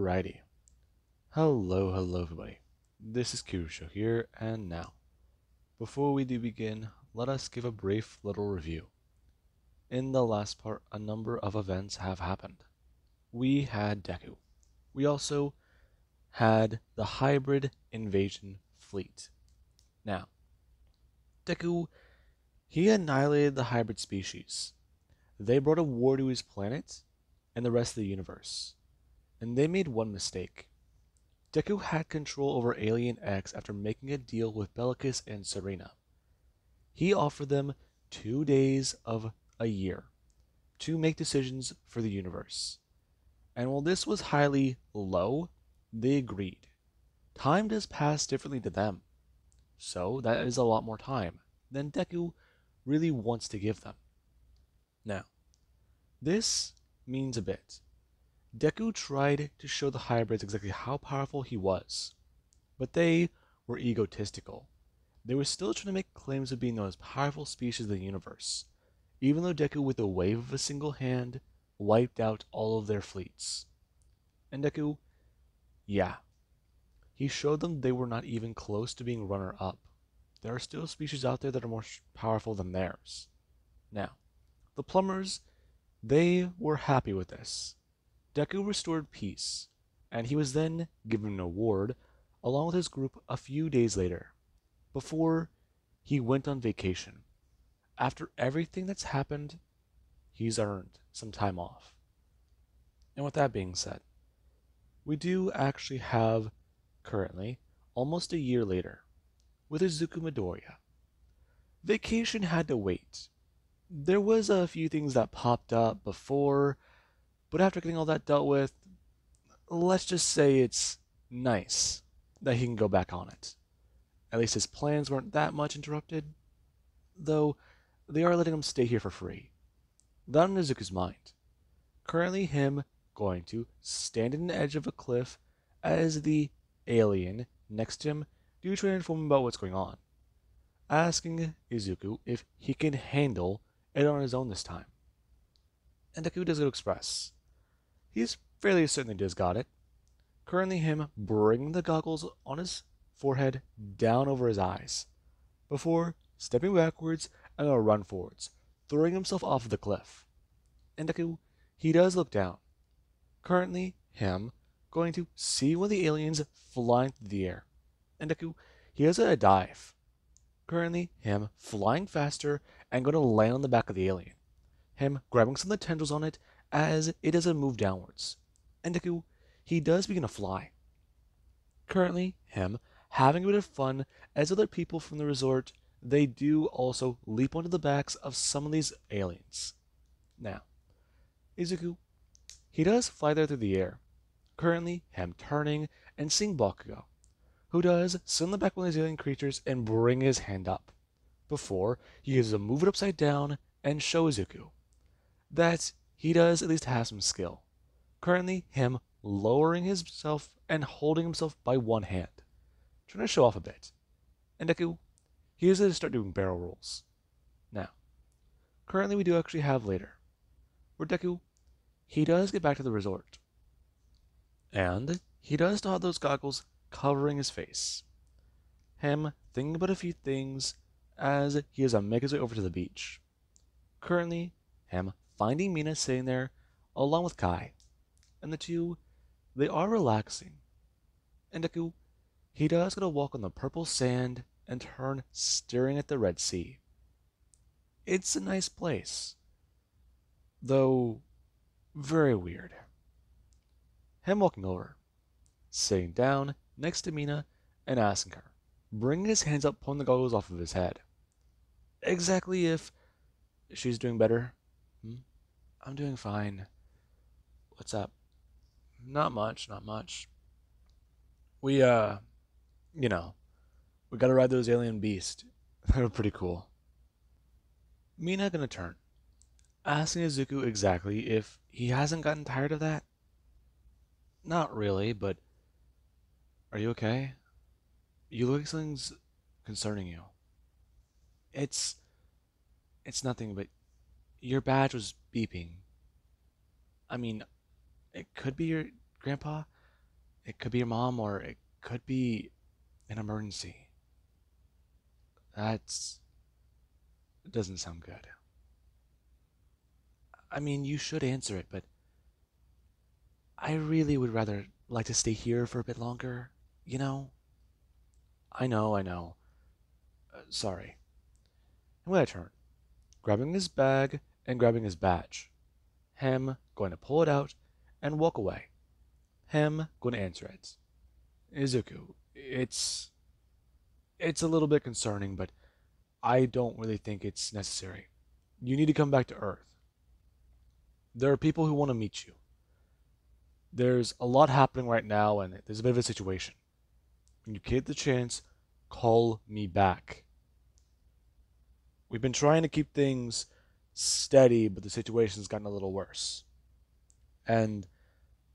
Alrighty. Hello everybody. This is Kirusho here, and now, before we do begin, let us give a brief little review. In the last part, a number of events have happened. We had Deku. We also had the hybrid invasion fleet. Now, Deku, he annihilated the hybrid species. They brought a war to his planet and the rest of the universe. And they made one mistake. Deku had control over Alien X after making a deal with Bellicus and Serena. He offered them 2 days of a year to make decisions for the universe. And while this was highly low, they agreed. Time does pass differently to them, so that is a lot more time than Deku really wants to give them. Now, this means a bit. Deku tried to show the hybrids exactly how powerful he was, but they were egotistical. They were still trying to make claims of being the most powerful species in the universe, even though Deku with a wave of a single hand wiped out all of their fleets. And Deku, yeah, he showed them they were not even close to being runner-up. There are still species out there that are more powerful than theirs. Now, the plumbers, they were happy with this. Deku restored peace, and he was then given an award along with his group a few days later, before he went on vacation. After everything that's happened, he's earned some time off. And with that being said, we do actually have, currently, almost a year later, with Izuku Midoriya. Vacation had to wait. There was a few things that popped up before, but after getting all that dealt with, let's just say it's nice that he can go back on it. At least his plans weren't that much interrupted, though they are letting him stay here for free. That on Izuku's mind. Currently him going to stand on the edge of a cliff as the alien next to him do try to inform him about what's going on, asking Izuku if he can handle it on his own this time. And Deku does go to express. He's fairly certain he just got it. Currently him bringing the goggles on his forehead down over his eyes, before stepping backwards and a run forwards, throwing himself off of the cliff. And Deku, he does look down. Currently him going to see one of the aliens flying through the air. And Deku, he does a dive. Currently him flying faster and going to land on the back of the alien. Him grabbing some of the tendrils on it as it doesn't move downwards. And Deku, he does begin to fly. Currently, him having a bit of fun as other people from the resort, they do also leap onto the backs of some of these aliens. Now, Izuku, he does fly there through the air. Currently, him turning and seeing Bakugo, who does sit on the back of one of these alien creatures and bring his hand up, before he uses to move it upside down and show Izuku that he does at least have some skill. Currently, him lowering himself and holding himself by one hand, trying to show off a bit. And Deku, he is going to start doing barrel rolls. Now, currently we do actually have later, where Deku, he does get back to the resort. And he does still have those goggles covering his face. Him thinking about a few things as he is to make his way over to the beach. Currently, him finding Mina sitting there along with Kai. And the two, they are relaxing. And Deku, he does go to walk on the purple sand and turn staring at the Red Sea. It's a nice place, though very weird. Him walking over, sitting down next to Mina and asking her, bringing his hands up, pulling the goggles off of his head. Exactly if she's doing better. I'm doing fine. What's up? Not much. We, we gotta ride those alien beasts. They're pretty cool. Mina gonna turn, asking Izuku exactly if he hasn't gotten tired of that. Not really, but are you okay? You look like something's concerning you. It's nothing, but your badge was beeping. I mean, it could be your grandpa, It could be your mom, or it could be an emergency. That's doesn't sound good. I mean, you should answer it, but I really would rather like to stay here for a bit longer, you know? I know. Sorry. And when I turn, grabbing his bag and grabbing his badge. Him going to pull it out and walk away. Him going to answer it. Izuku, it's a little bit concerning, but I don't really think it's necessary. You need to come back to Earth. There are people who want to meet you. There's a lot happening right now, and there's a bit of a situation. When you get the chance, call me back. We've been trying to keep things steady, but the situation's gotten a little worse. And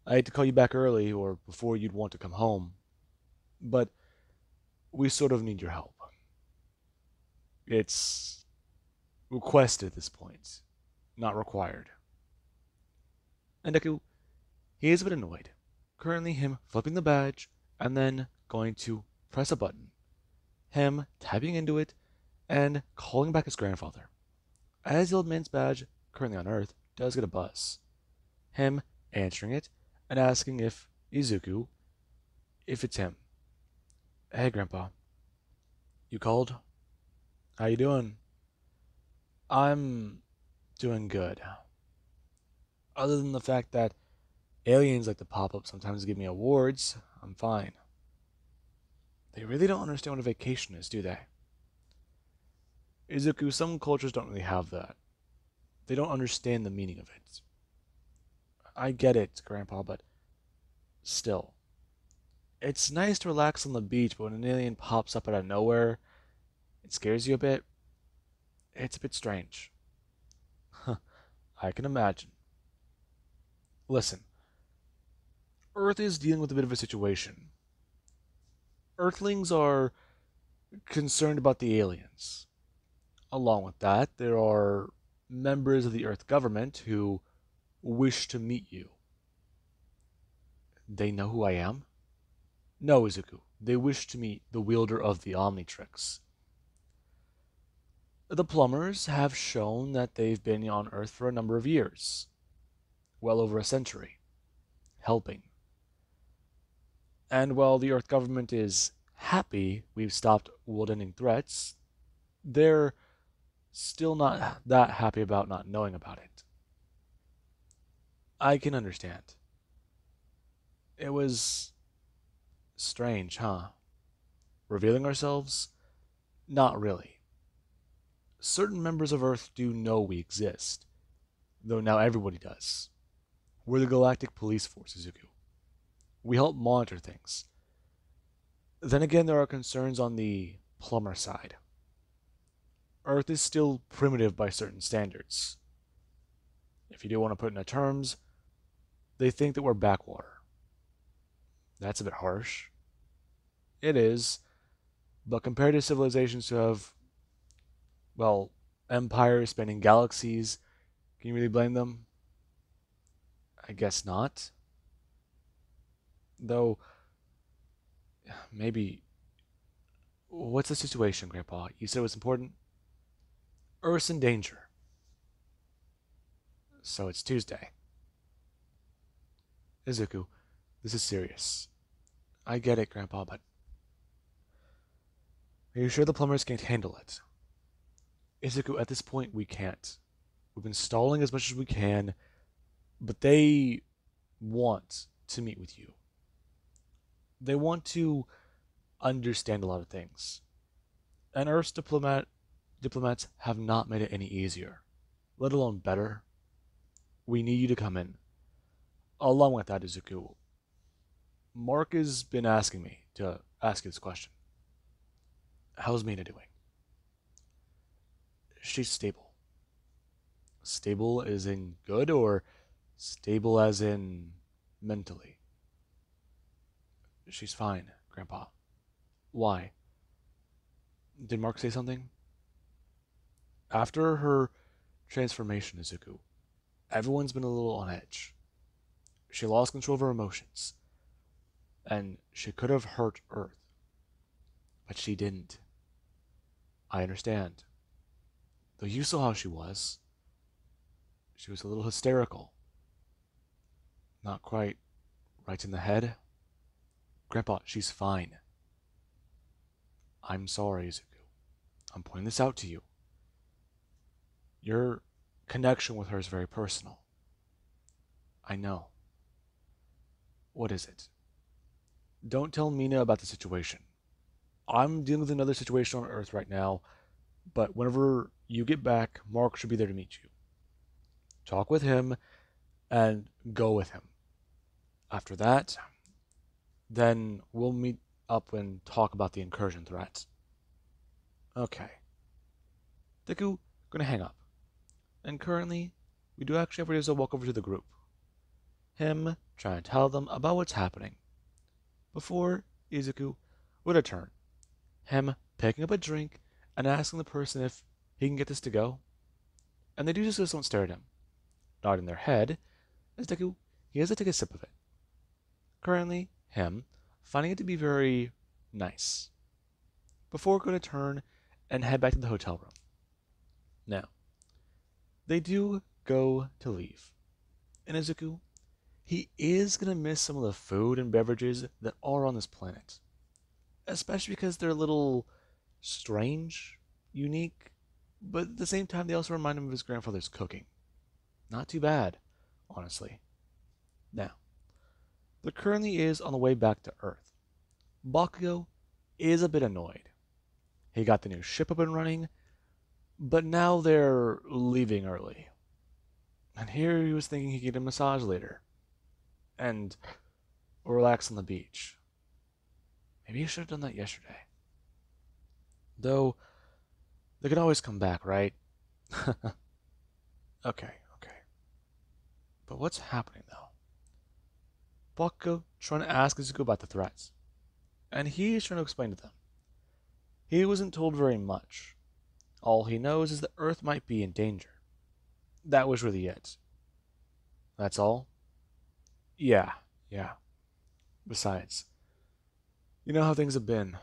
I hate to call you back early or before you'd want to come home, but we sort of need your help. It's requested at this point, not required. And Deku, he is a bit annoyed. Currently, him flipping the badge and then going to press a button. Him typing into it and calling back his grandfather. As the old man's badge, currently on Earth, does get a buzz. Him answering it and asking if Izuku, if it's him. Hey, Grandpa. You called? How you doing? I'm doing good. Other than the fact that aliens like to pop up sometimes to give me awards, I'm fine. They really don't understand what a vacation is, do they? Izuku, some cultures don't really have that. They don't understand the meaning of it. I get it, Grandpa, but still. It's nice to relax on the beach, but when an alien pops up out of nowhere, it scares you a bit. It's a bit strange. I can imagine. Listen, Earth is dealing with a bit of a situation. Earthlings are concerned about the aliens. Along with that, there are members of the Earth government who wish to meet you. They know who I am? No, Izuku. They wish to meet the wielder of the Omnitrix. The plumbers have shown that they've been on Earth for a number of years. Well over a century. Helping. And while the Earth government is happy we've stopped world-ending threats, they're still not that happy about not knowing about it. I can understand. It was strange, huh? Revealing ourselves? Not really. Certain members of Earth do know we exist, though now everybody does. We're the Galactic Police Force, Izuku. We help monitor things. Then again, there are concerns on the plumber side. Earth is still primitive by certain standards. If you do want to put it into terms, they think that we're backwater. That's a bit harsh. It is, but compared to civilizations who have, well, empires spanning galaxies, can you really blame them? I guess not. Though, maybe. What's the situation, Grandpa? You said it was important? Earth's in danger. So it's Tuesday. Izuku, this is serious. I get it, Grandpa, but are you sure the plumbers can't handle it? Izuku, at this point, we can't. We've been stalling as much as we can, but they want to meet with you. They want to understand a lot of things. And Earth's diplomats have not made it any easier, let alone better. We need you to come in. Along with that, Izuku, Mark has been asking me to ask you this question. How's Mina doing? She's stable. Stable as in good, or stable as in mentally? She's fine, Grandpa. Why? Did Mark say something? After her transformation, Izuku, everyone's been a little on edge. She lost control of her emotions. and she could have hurt Earth, but she didn't. I understand. Though you saw how she was. She was a little hysterical. Not quite right in the head. Grandpa, she's fine. I'm sorry, Izuku. I'm pointing this out to you. Your connection with her is very personal. I know. What is it? Don't tell Mina about the situation. I'm dealing with another situation on Earth right now, but whenever you get back, Mark should be there to meet you. Talk with him and go with him. After that, then we'll meet up and talk about the incursion threat. Okay. Deku, gonna hang up. And currently, we do actually have Ryuzo walk over to the group. Him trying to tell them about what's happening. Before Izuku would return. Him picking up a drink and asking the person if he can get this to go. And they do just don't stare at him. Nodding their head as Deku, he has to take a sip of it. Currently, him finding it to be very nice. Before going to turn and head back to the hotel room. Now, they do go to leave. And Izuku, he is going to miss some of the food and beverages that are on this planet. Especially because they're a little strange, unique, but at the same time they also remind him of his grandfather's cooking. Not too bad, honestly. Now, there currently is on the way back to Earth. Bakugo is a bit annoyed. He got the new ship up and running, but now they're leaving early. And here he was thinking he'd get a massage later. And relax on the beach. Maybe he should have done that yesterday. Though, they could always come back, right? Okay. But what's happening, though? Bakugo trying to ask Izuku about the threats. And he is trying to explain to them. He wasn't told very much. All he knows is that Earth might be in danger. That was really it. That's all? Yeah. Besides, you know how things have been.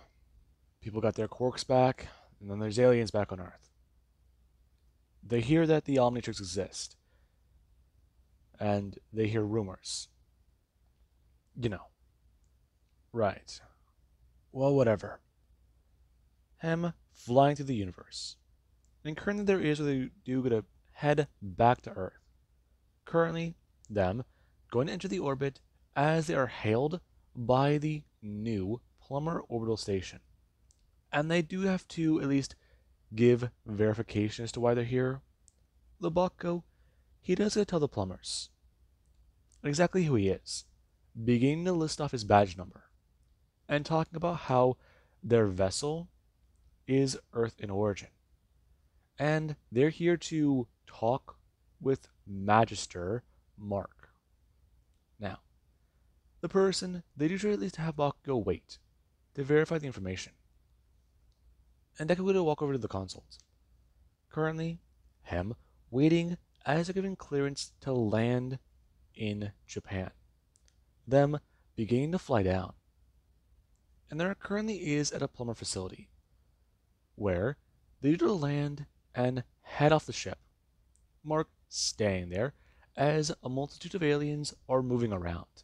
People got their quirks back, and then there's aliens back on Earth. They hear that the Omnitrix exist, and they hear rumors. You know. Right. Well, whatever. Him flying through the universe. And currently there is where they do get to head back to Earth. Currently, them going to enter the orbit as they are hailed by the new Plumber Orbital Station. And they do have to at least give verification as to why they're here. The Bakugo, he does get to tell the plumbers exactly who he is, beginning to list off his badge number, and talking about how their vessel is Earth in origin. And they're here to talk with Magister Mark. Now, the person, they do try at least to have Bakugo wait to verify the information. And Deku will walk over to the consoles. Currently, him waiting as they're given clearance to land in Japan. Them beginning to fly down. And there currently is at a plumber facility where they do land and head off the ship. Mark staying there as a multitude of aliens are moving around,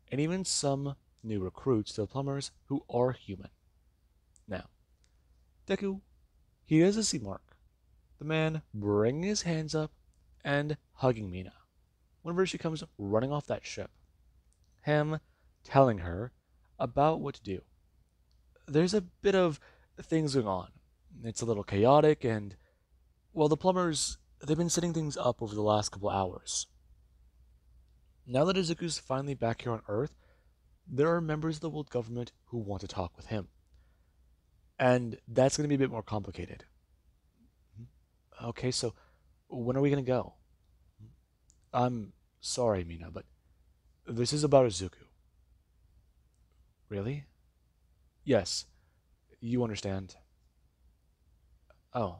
and even some new recruits to the plumbers who are human. Now, Deku, he does see Mark, the man bringing his hands up and hugging Mina whenever she comes running off that ship. Him telling her about what to do. There's a bit of things going on. It's a little chaotic, and, well, the plumbers, they've been setting things up over the last couple hours. Now that Izuku's finally back here on Earth, there are members of the world government who want to talk with him. And that's going to be a bit more complicated. Okay, so when are we going to go? I'm sorry, Mina, but this is about Izuku. Really? Yes, you understand. Oh,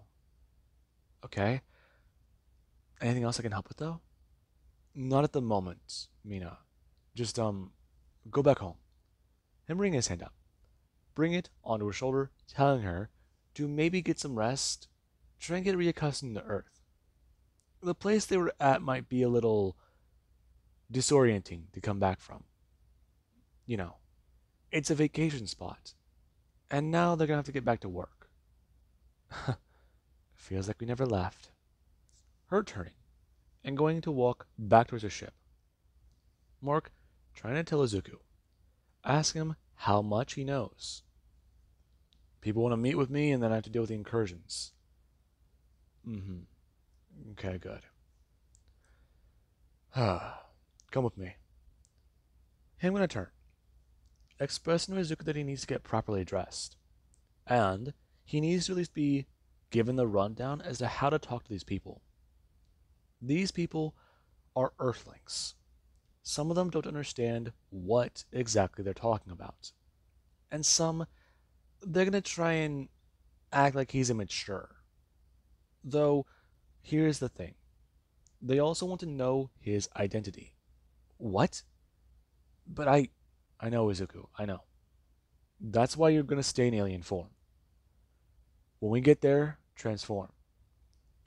okay. Anything else I can help with, though? Not at the moment, Mina. Just, go back home. him bring his hand up, bring it onto her shoulder, telling her to maybe get some rest, try and get reaccustomed to Earth. The place they were at might be a little disorienting to come back from. You know, it's a vacation spot, and now they're gonna have to get back to work. Feels like we never left. Her turning and going to walk back towards her ship. Mark trying to tell Izuku, ask him how much he knows. People want to meet with me, and then I have to deal with the incursions. Okay, good. Come with me. Him gonna turn, expressing to Izuku that he needs to get properly dressed, and he needs to at least be given the rundown as to how to talk to these people. These people are Earthlings. Some of them don't understand what exactly they're talking about, and some they're gonna try and act like he's immature. Though, here's the thing. They also want to know his identity. What? But I know, Izuku, I know. That's why you're gonna stay in alien form. When we get there, transform.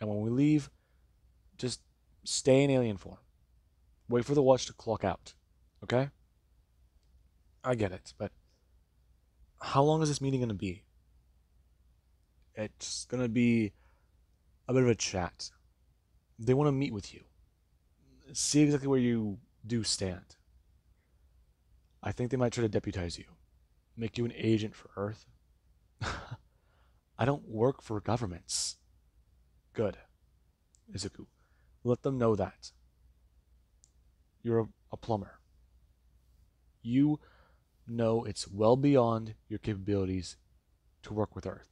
And when we leave, just stay in alien form. Wait for the watch to clock out. Okay? I get it, but how long is this meeting gonna be? It's gonna be a bit of a chat. They want to meet with you. See exactly where you do stand. I think they might try to deputize you. Make you an agent for Earth. I don't work for governments. Good. Izuku, let them know that. You're a plumber. You know it's well beyond your capabilities to work with Earth.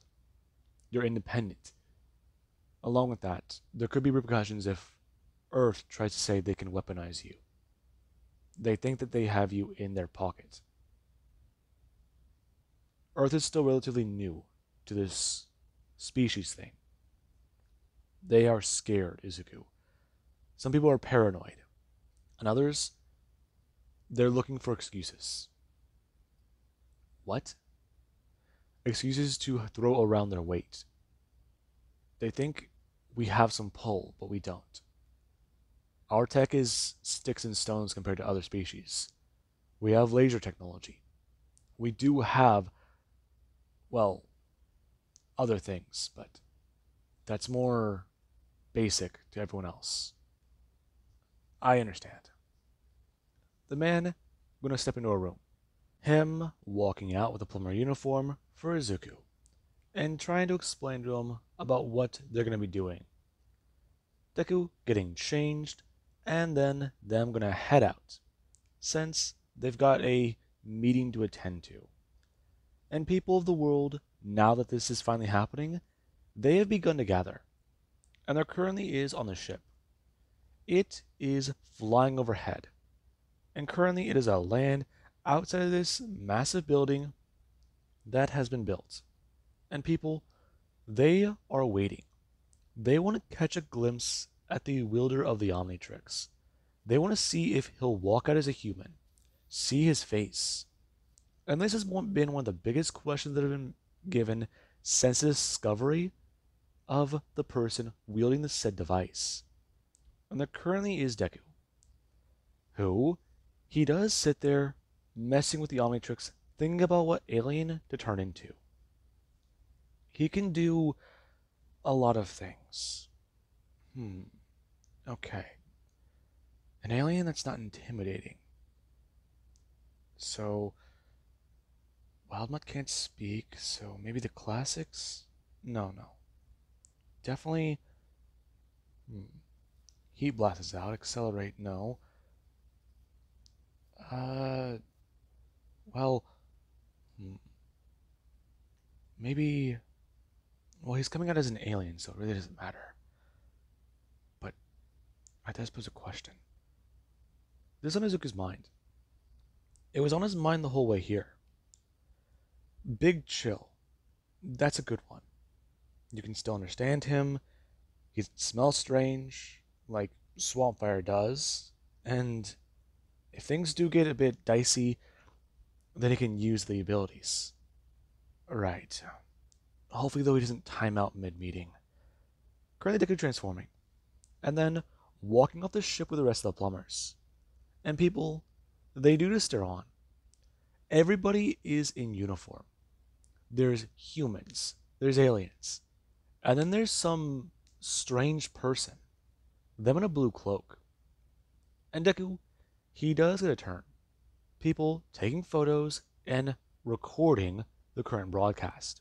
You're independent. Along with that, there could be repercussions if Earth tries to say they can weaponize you. They think that they have you in their pocket. Earth is still relatively new to this species thing. They are scared, Izuku. Some people are paranoid, and others, they're looking for excuses. What? Excuses to throw around their weight. They think we have some pull, but we don't. Our tech is sticks and stones compared to other species. We have laser technology. We do have, well, other things, but that's more basic to everyone else. I understand. The man gonna step into a room. Him walking out with a plumber uniform for Izuku, and trying to explain to him about what they're gonna be doing. Deku getting changed, and then them gonna head out, since they've got a meeting to attend to. And people of the world, now that this is finally happening, they have begun to gather, and there currently is on the ship. It is flying overhead, and currently it is a land outside of this massive building that has been built. And people, they are waiting. They want to catch a glimpse at the wielder of the Omnitrix. They want to see if he'll walk out as a human, see his face. And this has been one of the biggest questions that have been given since the discovery of the person wielding the said device. And there currently is Deku, who he does sit there messing with the Omnitrix, thinking about what alien to turn into. He can do a lot of things. Okay. An alien that's not intimidating. So, Wildmutt can't speak, so maybe the classics? No. Definitely. Heat blast is out. Accelerate, no. Well, maybe. Well, he's coming out as an alien, so it really doesn't matter. But I does pose a question. This is on Izuku's mind. It was on his mind the whole way here. Big Chill. That's a good one. You can still understand him. He smells strange, like Swampfire does. And if things do get a bit dicey, then he can use the abilities. Right. Hopefully, though, he doesn't time out mid-meeting. Currently, Deku transforming, and then walking off the ship with the rest of the plumbers. And people, they do just stare on. Everybody is in uniform. There's humans, there's aliens, and then there's some strange person, them in a blue cloak. And Deku, he does get a turn. People taking photos and recording the current broadcast.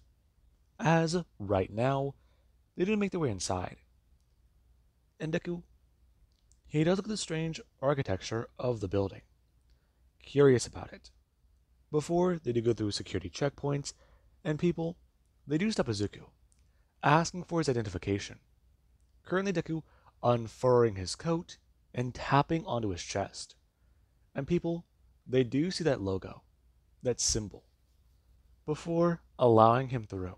As right now, they didn't make their way inside. And Deku, he does look at the strange architecture of the building, curious about it. Before, they do go through security checkpoints, and people, they do stop Izuku, asking for his identification. Currently, Deku unfurling his coat and tapping onto his chest. And people, they do see that logo, that symbol, before allowing him through.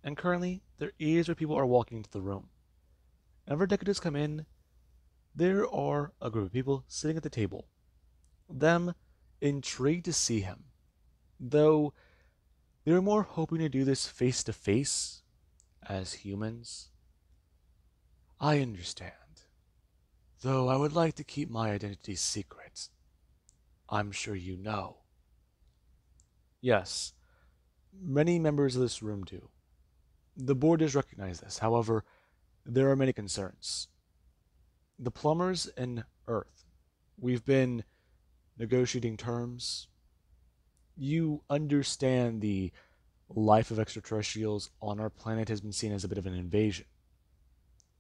And currently, there is where people are walking into the room. And whenever Deku does come in, there are a group of people sitting at the table, them intrigued to see him, though they were more hoping to do this face to face as humans. I understand, though I would like to keep my identity secret. I'm sure you know. Yes, many members of this room do. The board does recognize this, however, there are many concerns. The plumbers in Earth, we've been negotiating terms. You understand the life of extraterrestrials on our planet has been seen as a bit of an invasion.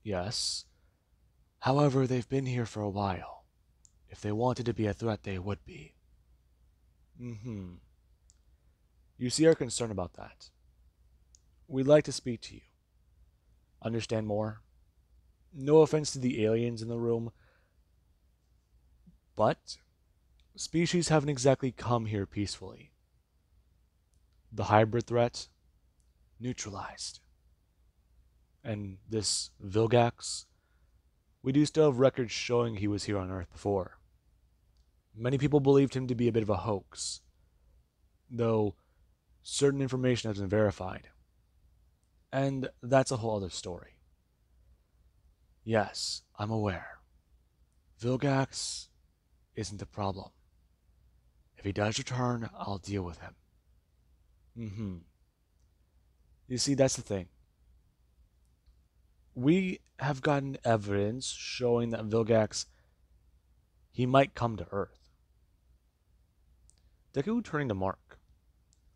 Yes. However, they've been here for a while. If they wanted to be a threat, they would be. You see our concern about that. We'd like to speak to you. Understand more? No offense to the aliens in the room, but species haven't exactly come here peacefully. The hybrid threat, neutralized. And this Vilgax, we do still have records showing he was here on Earth before. Many people believed him to be a bit of a hoax, though certain information has been verified. And that's a whole other story. Yes, I'm aware. Vilgax isn't a problem. If he does return, I'll deal with him. You see, that's the thing. We have gotten evidence showing that Vilgax, he might come to Earth. Deku turning to Mark,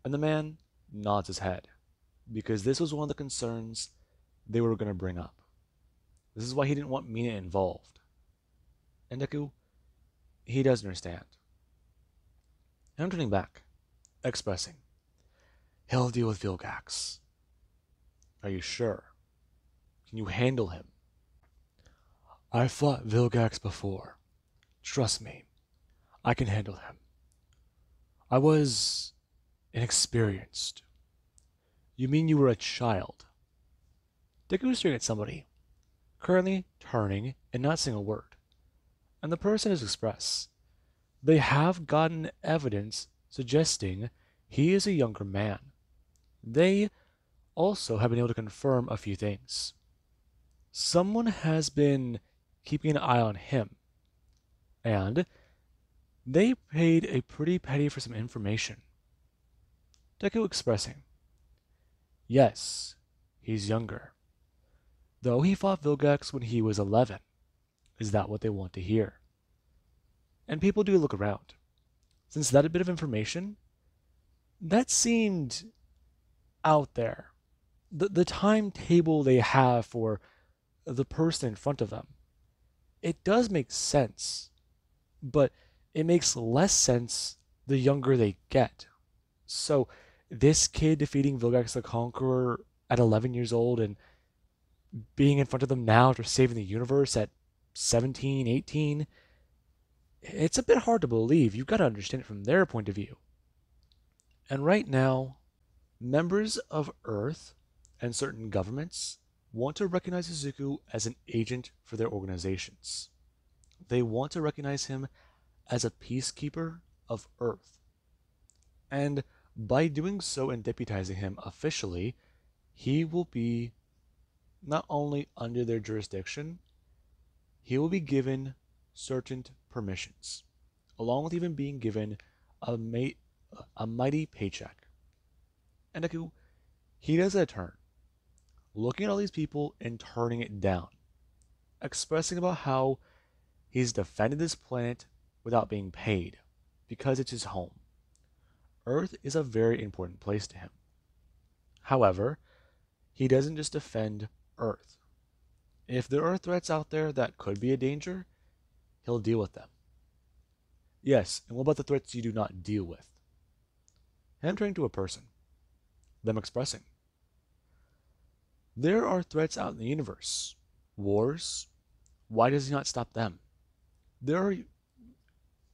and the man nods his head, because this was one of the concerns they were going to bring up. This is why he didn't want Mina involved. And Deku, he does understand. And I'm turning back, expressing, he'll deal with Vilgax. Are you sure? Can you handle him? I've fought Vilgax before. Trust me, I can handle him. I was inexperienced. You mean you were a child? Deku was staring at somebody, currently turning and not saying a word. And the person is express. They have gotten evidence suggesting he is a younger man. They also have been able to confirm a few things. Someone has been keeping an eye on him, and they paid a pretty penny for some information. Deku expressing, yes, he's younger. Though he fought Vilgax when he was 11. Is that what they want to hear? And people do look around. Since that bit of information, that seemed out there. The timetable they have for the person in front of them, it does make sense, but it makes less sense the younger they get. So this kid defeating Vilgax the Conqueror at 11 years old and being in front of them now after saving the universe at 17, 18, it's a bit hard to believe. You've got to understand it from their point of view. And right now, members of Earth and certain governments want to recognize Izuku as an agent for their organizations. They want to recognize him as a peacekeeper of Earth. And by doing so and deputizing him officially, he will be not only under their jurisdiction, he will be given certain permissions, along with even being given a, a mighty paycheck. And Deku, he does a turn, looking at all these people and turning it down, expressing about how he's defended this planet without being paid, because it's his home. Earth is a very important place to him. However, he doesn't just defend Earth. If there are threats out there that could be a danger, he'll deal with them. Yes, and what about the threats you do not deal with? Him turning to a person, them expressing. There are threats out in the universe. Wars. Why does he not stop them? There are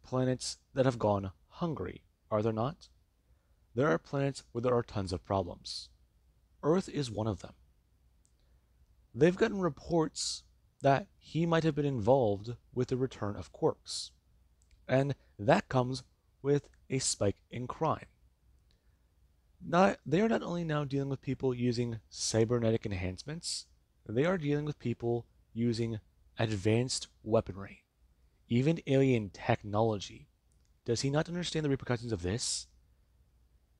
planets that have gone hungry, are there not? There are planets where there are tons of problems. Earth is one of them. They've gotten reports that he might have been involved with the return of Quarks, and that comes with a spike in crime. They are not only now dealing with people using cybernetic enhancements, they are dealing with people using advanced weaponry, even alien technology. Does he not understand the repercussions of this?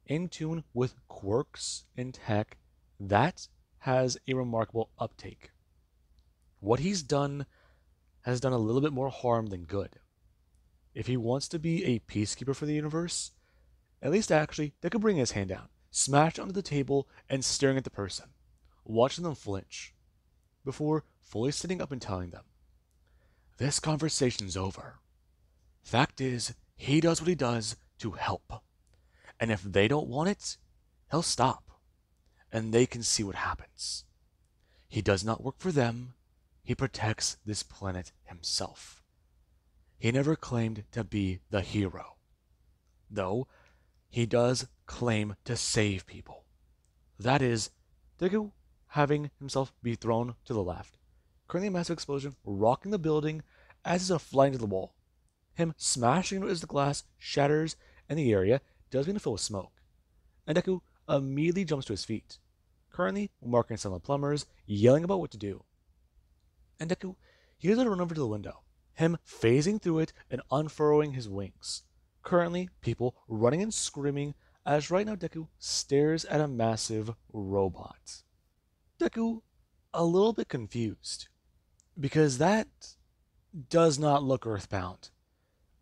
In tune with quirks in tech, that has a remarkable uptake. What he's done has done a little bit more harm than good. If he wants to be a peacekeeper for the universe, at least actually, they could bring his hand down, smash onto the table, and staring at the person, watching them flinch, before fully sitting up and telling them, "This conversation's over. Fact is, he does what he does to help. And if they don't want it, he'll stop, and they can see what happens. He does not work for them. He protects this planet himself. He never claimed to be the hero, though he does claim to save people. That is, Deku having himself be thrown to the left. Currently a massive explosion rocking the building as he's flying to the wall. Him smashing into as the glass shatters and the area does begin to fill with smoke. And Deku immediately jumps to his feet, currently marking some of the plumbers, yelling about what to do. And Deku, he does run over to the window, him phasing through it and unfurrowing his wings. Currently, people running and screaming as right now Deku stares at a massive robot. Deku, a little bit confused, because that does not look earthbound.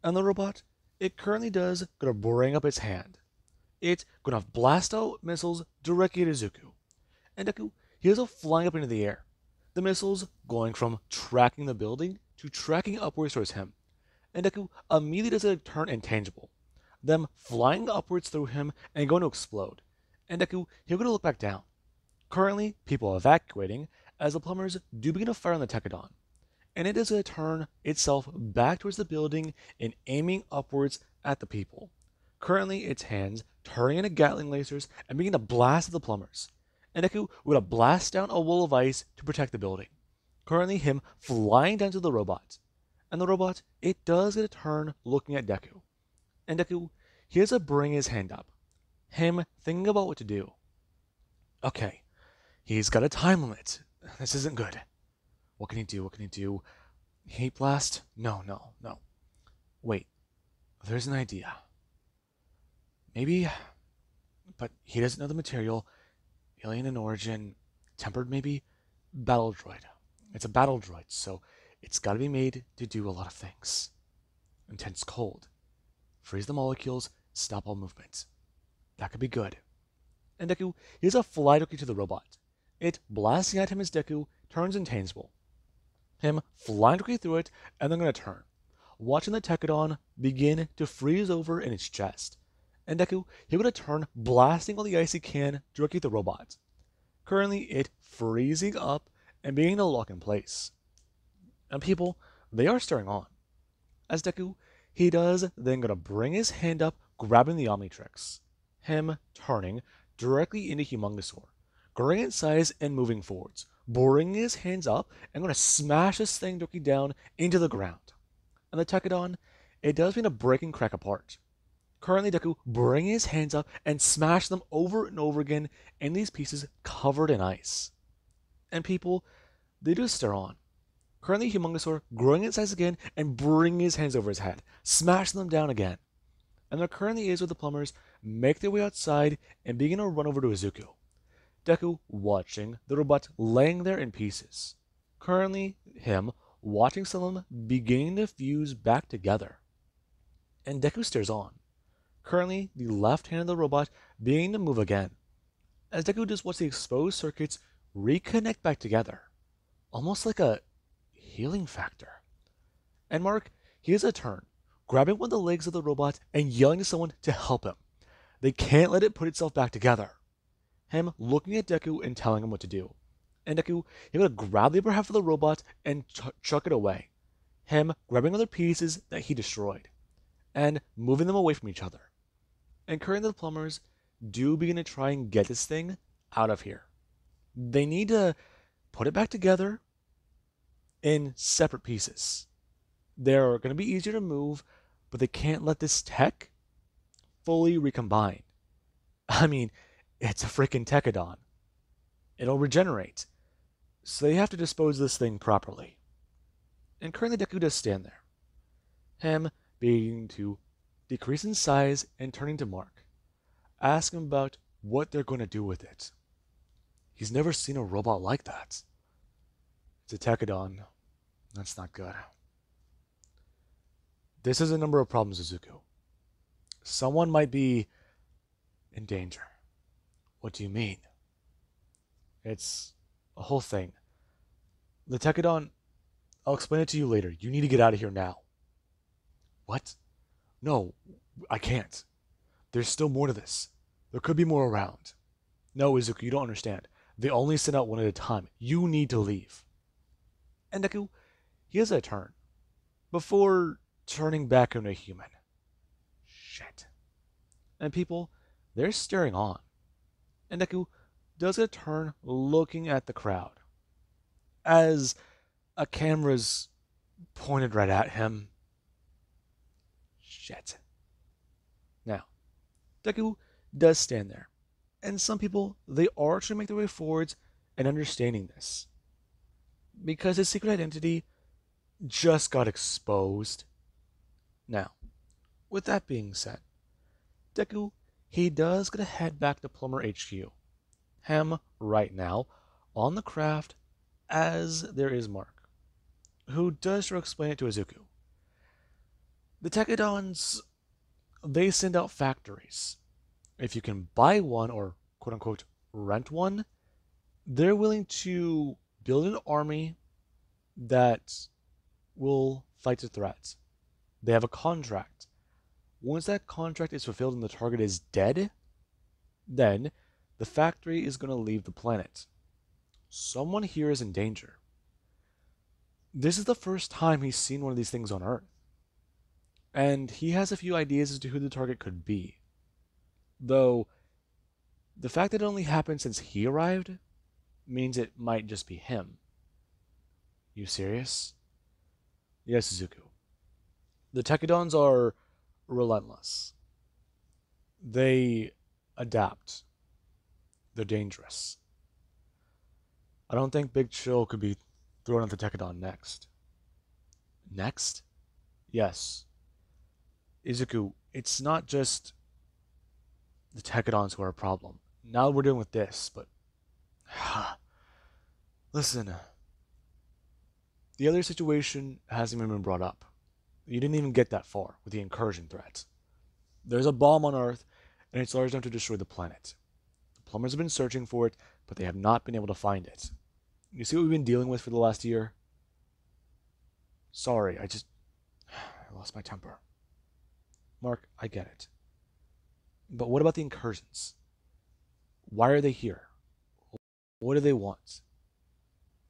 And the robot, it currently does gonna bring up its hand. It's gonna blast out missiles directly at Izuku. And Deku, he is flying up into the air. The missiles going from tracking the building to tracking upwards towards him. And Deku immediately does a turn intangible, them flying upwards through him and going to explode. And Deku, he'll go to look back down. Currently, people are evacuating as the plumbers do begin to fire on the Tekadon. And it is going to turn itself back towards the building and aiming upwards at the people. Currently, its hands turning into Gatling lasers and begin to blast at the plumbers. And Deku would have blast down a wall of ice to protect the building. Currently, him flying down to the robot. And the robot, it does get a turn looking at Deku. And Deku, he has to bring his hand up. Him thinking about what to do. Okay, he's got a time limit. This isn't good. What can he do? What can he do? Heat blast? No. Wait, there's an idea. Maybe, but he doesn't know the material. Alien in origin, tempered maybe? Battle droid. It's a battle droid, so it's got to be made to do a lot of things. Intense cold. Freeze the molecules, stop all movement. That could be good. And Deku, he has a fly to the robot. It blasting at him as Deku turns intangible. Him flying directly through it, and then going to turn, watching the Tekadon begin to freeze over in its chest. And Deku, he's going to turn, blasting all the ice he can directly at the robot. Currently, it freezing up and beginning to lock in place. And people, they are staring on. As Deku, he does then going to bring his hand up, grabbing the Omnitrix. Him turning directly into Humongousaur, growing in size and moving forwards, boring his hands up and going to smash this thing directly down into the ground. And the Tekadon, it does begin to break and crack apart. Currently, Deku bringing his hands up and smash them over and over again in these pieces covered in ice. And people, they just stare on. Currently, Humongosaur growing in size again and bringing his hands over his head, smashing them down again. And there currently is with the plumbers make their way outside and begin to run over to Izuku. Deku watching the robot laying there in pieces. Currently, him watching some of them beginning to fuse back together. And Deku stares on. Currently, the left hand of the robot beginning to move again. As Deku just watches the exposed circuits reconnect back together. Almost like a healing factor. And Mark, he has a turn, grabbing one of the legs of the robot and yelling to someone to help him. They can't let it put itself back together. Him looking at Deku and telling him what to do. And Deku, he would grab the upper half of the robot and chuck it away. Him grabbing other pieces that he destroyed. And moving them away from each other. And currently the plumbers do begin to try and get this thing out of here. They need to put it back together in separate pieces. They're going to be easier to move, but they can't let this tech fully recombine. I mean, it's a freaking Tekadon. It'll regenerate. So they have to dispose of this thing properly. And currently Deku does stand there. Him beginning to decrease in size and turning to Mark. Ask him about what they're going to do with it. He's never seen a robot like that. It's a Tekadon. That's not good. This is a number of problems, Izuku. Someone might be in danger. What do you mean? It's a whole thing. The Tekadon, I'll explain it to you later. You need to get out of here now. What? No, I can't. There's still more to this. There could be more around. No, Izuku, you don't understand. They only send out one at a time. You need to leave. And Deku, he has a turn. Before turning back into a human. Shit. And people, they're staring on. And Deku does a turn looking at the crowd. As a camera's pointed right at him. Shit. Now, Deku does stand there. And some people, they are trying to make their way forwards and understanding this. Because his secret identity just got exposed. Now, with that being said, Deku, he does get to head back to Plumber HQ. Him, right now, on the craft, as there is Mark, who does try to explain it to Izuku. The Tekadons, they send out factories. If you can buy one or quote-unquote rent one, they're willing to build an army that will fight the threats. They have a contract. Once that contract is fulfilled and the target is dead, then the factory is going to leave the planet. Someone here is in danger. This is the first time he's seen one of these things on Earth. And he has a few ideas as to who the target could be. Though, the fact that it only happened since he arrived means it might just be him. You serious? Yes, Izuku. The Tekadons are relentless. They adapt. They're dangerous. I don't think Big Chill could be thrown at the Tekadon next. Next? Yes. Izuku, it's not just the Tekadons who are a problem. Now we're dealing with this, but... Listen. The other situation hasn't even been brought up. You didn't even get that far with the incursion threat. There's a bomb on Earth, and it's large enough to destroy the planet. The plumbers have been searching for it, but they have not been able to find it. You see what we've been dealing with for the last year? Sorry, I lost my temper. Mark, I get it. But what about the incursions? Why are they here? What do they want?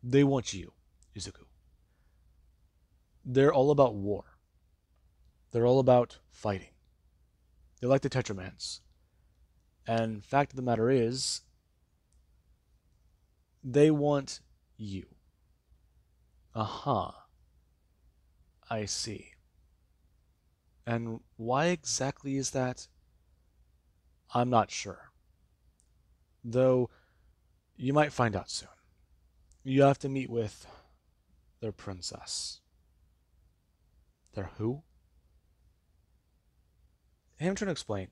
They want you, Izuku. They're all about war. They're all about fighting. They like the Tetramans. And fact of the matter is, they want you. Uh-huh. I see. And why exactly is that? I'm not sure. Though you might find out soon. You have to meet with their princess. Their who? I'm trying to explain.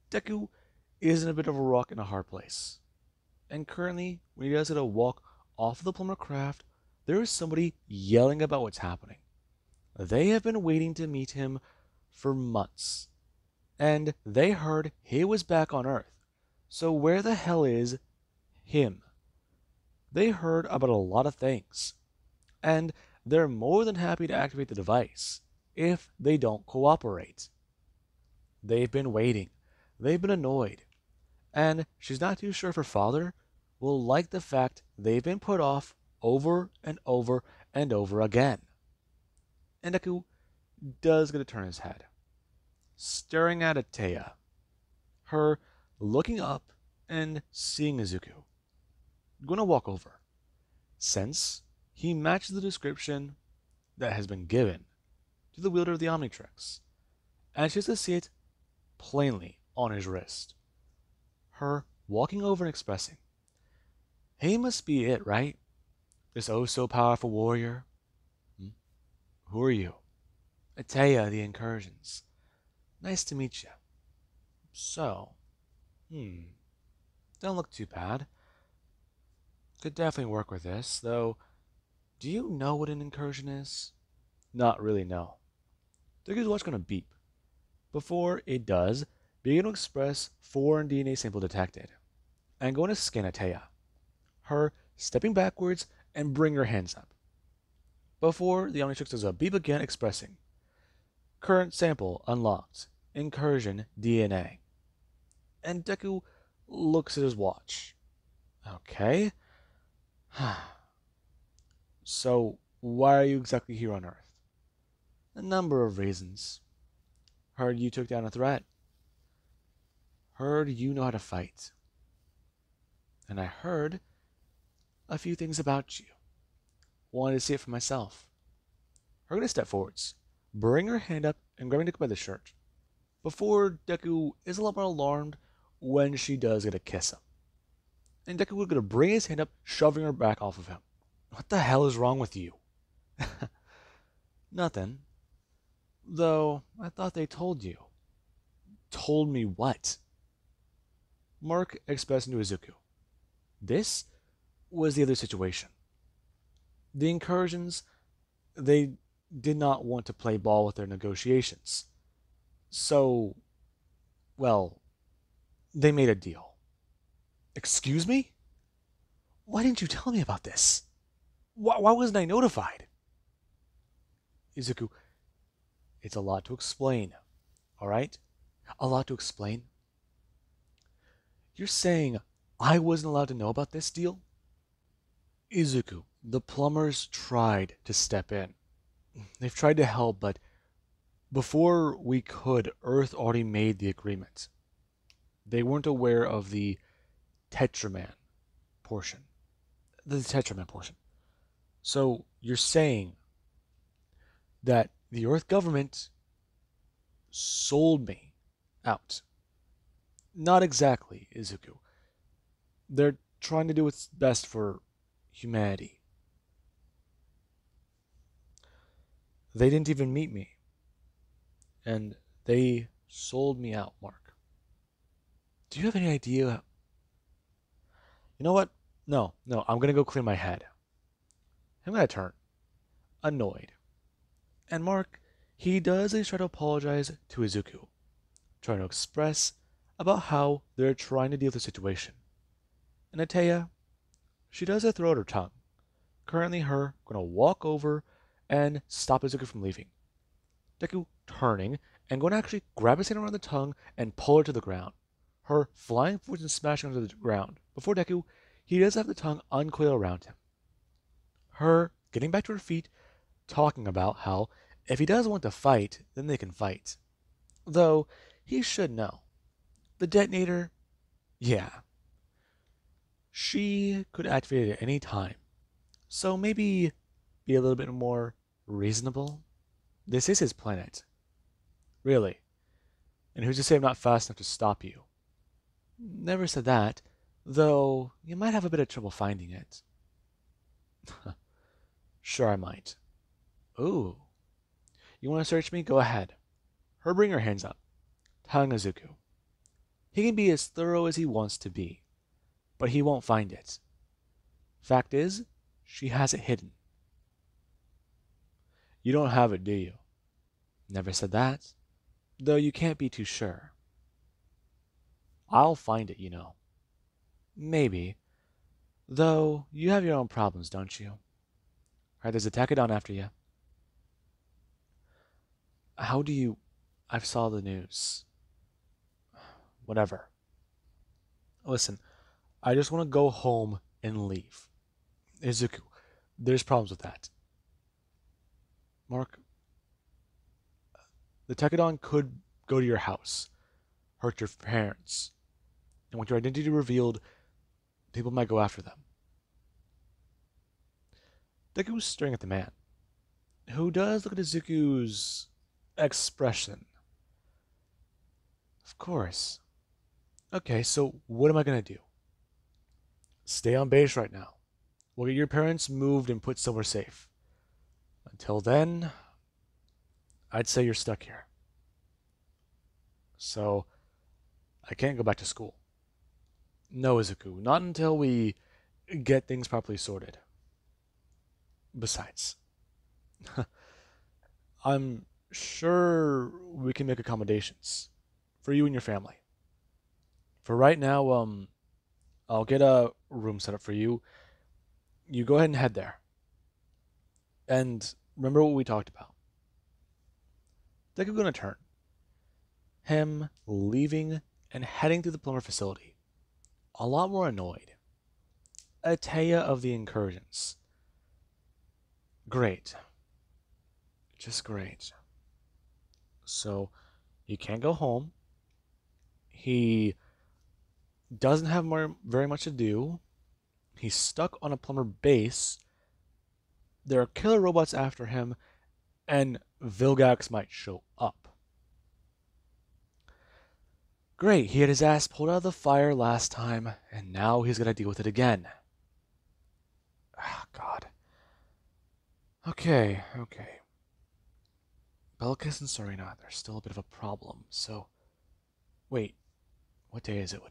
Deku is in a bit of a rock and a hard place. And currently, when he does get a walk off of the plumber craft, there is somebody yelling about what's happening. They have been waiting to meet him for months. And they heard he was back on Earth. So where the hell is him? They heard about a lot of things. And they're more than happy to activate the device if they don't cooperate. They've been waiting. They've been annoyed. And she's not too sure if her father will like the fact they've been put off over and over and over again. And Deku does get to turn his head, staring at Ateya, her looking up and seeing Izuku. Gonna walk over, since he matches the description that has been given to the wielder of the Omnitrix, and she has to see it plainly on his wrist. Her walking over and expressing, "He must be it, right? This oh so powerful warrior? Hmm? Who are you?" "Ateya, the Incursions. Nice to meet you." "So, don't look too bad. Could definitely work with this, though. Do you know what an incursion is?" "Not really, no." Deku's watch gonna beep. Before it does, begin to express foreign DNA sample detected. And going to scan Ateya. Her stepping backwards and bring her hands up. Before the Omnitrix does a beep again expressing, "Current sample unlocked. Incursion DNA." And Deku looks at his watch. Okay. So, why are you exactly here on Earth? "A number of reasons. Heard you took down a threat. Heard you know how to fight. And I heard a few things about you. Wanted to see it for myself." Her gonna step forwards, bring her hand up and grabbing Deku by the shirt. Before Deku is a lot more alarmed when she does get a kiss him. And Deku was gonna bring his hand up, shoving her back off of him. "What the hell is wrong with you?" "Nothing. Though, I thought they told you." "Told me what?" Mark expressed to Izuku. This was the other situation. The Incursions, they did not want to play ball with their negotiations. So, well, they made a deal. "Excuse me? Why didn't you tell me about this? Why wasn't I notified?" "Izuku, it's a lot to explain, alright? A lot to explain. You're saying I wasn't allowed to know about this deal?" "Izuku, the plumbers tried to step in. They've tried to help, but before we could, Earth already made the agreement. They weren't aware of the Tetraman portion. The Tetraman portion. So you're saying that the Earth government sold me out?" "Not exactly, Izuku. They're trying to do what's best for humanity." "They didn't even meet me. And they sold me out, Mark. Do you have any idea?" "You know what? No, I'm gonna go clear my head." I'm gonna turn, annoyed. And Mark, he does at least try to apologize to Izuku, trying to express about how they're trying to deal with the situation. And Ateya, she does throw out her tongue. Currently her gonna walk over and stop Izuku from leaving. Deku turning and going to actually grab his hand around the tongue and pull her to the ground. Her flying forwards and smashing onto the ground. Before Deku, he does have the tongue uncoil around him. Her getting back to her feet, talking about how if he does want to fight, then they can fight. Though, he should know. The detonator, yeah. She could activate it at any time. So maybe be a little bit more reasonable. This is his planet. Really? And who's to say I'm not fast enough to stop you? Never said that, though you might have a bit of trouble finding it. Sure I might. Ooh. You want to search me? Go ahead. Her bring her hands up, telling Izuku. He can be as thorough as he wants to be, but he won't find it. Fact is, she has it hidden. You don't have it, do you? Never said that, though you can't be too sure. I'll find it, you know. Maybe. Though, you have your own problems, don't you? Alright, there's a Tekadon after you. How do you... I saw the news. Whatever. Listen, I just want to go home and leave. Izuku, there's problems with that. Mark, the Tekadon could go to your house, hurt your parents, and with your identity revealed, people might go after them. Deku was staring at the man, who does look at Izuku's expression. Of course. Okay, so what am I gonna do? Stay on base right now. We'll get your parents moved and put somewhere safe. Until then, I'd say you're stuck here. So, I can't go back to school. No, Izuku, not until we get things properly sorted. Besides, I'm sure we can make accommodations for you and your family. For right now, I'll get a room set up for you. You go ahead and head there. And remember what we talked about. Deku gonna turn. Him leaving and heading to the plumber facility. A lot more annoyed. Ateya of the incursions. Great. Just great. So, he can't go home. He doesn't have very much to do. He's stuck on a plumber base. There are killer robots after him, and Vilgax might show up. Great, he had his ass pulled out of the fire last time, and now he's gonna deal with it again. Ah, God. Okay. Belkis and Serena, there's still a bit of a problem, so... Wait, what day is it?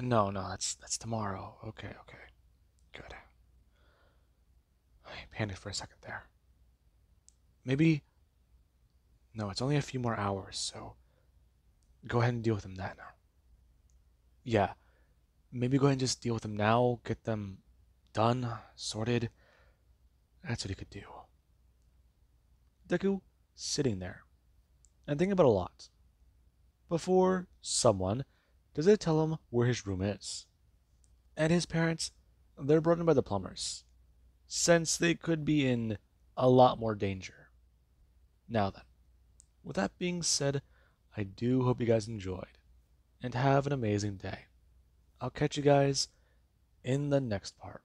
No, that's tomorrow. Okay. Good. I panicked for a second there. Maybe... No, it's only a few more hours, so... Go ahead and deal with them then. Yeah, maybe go ahead and just deal with them now, get them done, sorted. That's what he could do. Deku, sitting there, and thinking about a lot. Before someone does it tell him where his room is. And his parents, they're brought in by the plumbers, since they could be in a lot more danger. Now then, with that being said, I do hope you guys enjoyed, and have an amazing day. I'll catch you guys in the next part.